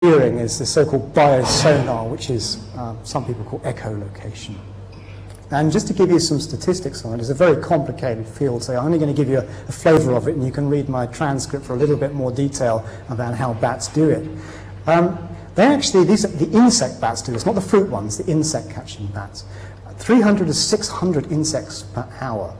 hearing is the so-called biosonar, which is some people call echolocation. And just to give you some statistics on it, it's a very complicated field, so I'm only going to give you a flavour of it, and you can read my transcript for a little bit more detail about how bats do it. The insect bats do this, not the fruit ones, the insect-catching bats. 300 to 600 insects per hour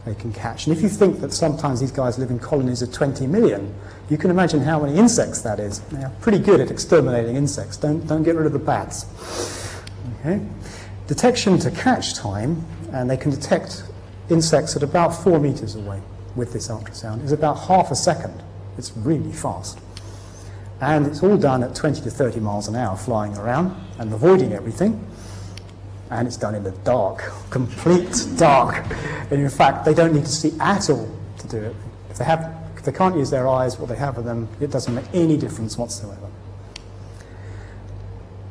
they can catch. And if you think that sometimes these guys live in colonies of 20 million, you can imagine how many insects that is. They are pretty good at exterminating insects. Don't get rid of the bats. Okay. Detection to catch time, and they can detect insects at about 4 meters away with this ultrasound, is about half a second. It's really fast. And it's all done at 20 to 30 miles an hour, flying around and avoiding everything. And it's done in the dark, complete dark. And in fact, they don't need to see at all to do it. If they can't use their eyes, what they have of them, it doesn't make any difference whatsoever.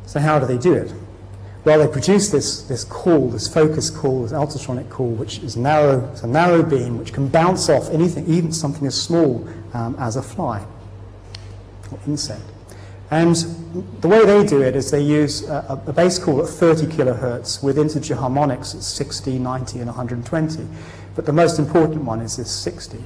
So how do they do it? Well, they produce this call, this focus call, this ultrasonic call, which is narrow. It's a narrow beam which can bounce off anything, even something as small as a fly or insect. And the way they do it is they use a base call at 30 kilohertz with integer harmonics at 60, 90, and 120. But the most important one is this 60.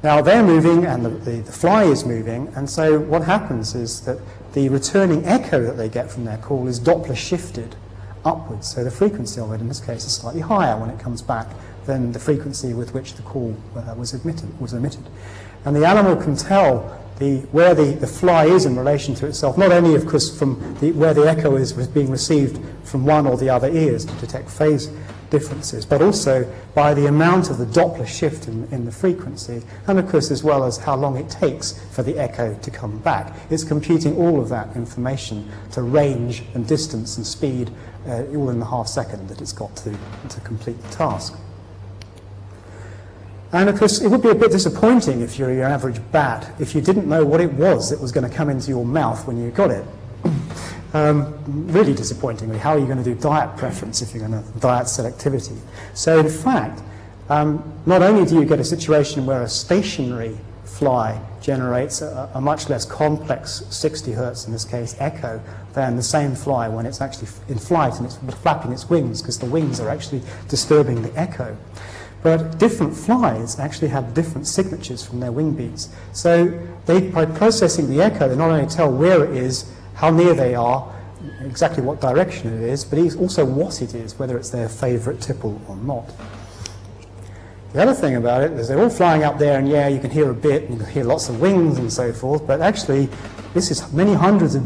Now they're moving and the fly is moving, and so what happens is that the returning echo that they get from their call is Doppler shifted upwards. So the frequency of it in this case is slightly higher when it comes back than the frequency with which the call was emitted. And the animal can tell where the fly is in relation to itself, not only, of course, from where the echo is being received from one or the other ears to detect phase differences, but also by the amount of the Doppler shift in the frequency, and of course as well as how long it takes for the echo to come back. It's computing all of that information to range and distance and speed all in the half second that it's got to complete the task. And of course, it would be a bit disappointing if you're your average bat if you didn't know what it was that was going to come into your mouth when you got it. Really disappointingly, how are you going to do diet preference if you're going to diet selectivity? So in fact, not only do you get a situation where a stationary fly generates a much less complex 60 hertz, in this case, echo, than the same fly when it's actually in flight and it's flapping its wings, because the wings are actually disturbing the echo. But different flies actually have different signatures from their wing beats. So by processing the echo, they not only tell where it is, how near they are, exactly what direction it is, but also what it is, whether it's their favourite tipple or not. The other thing about it is they're all flying up there, and yeah, you can hear a bit, and you can hear lots of wings and so forth, but actually this is many hundreds of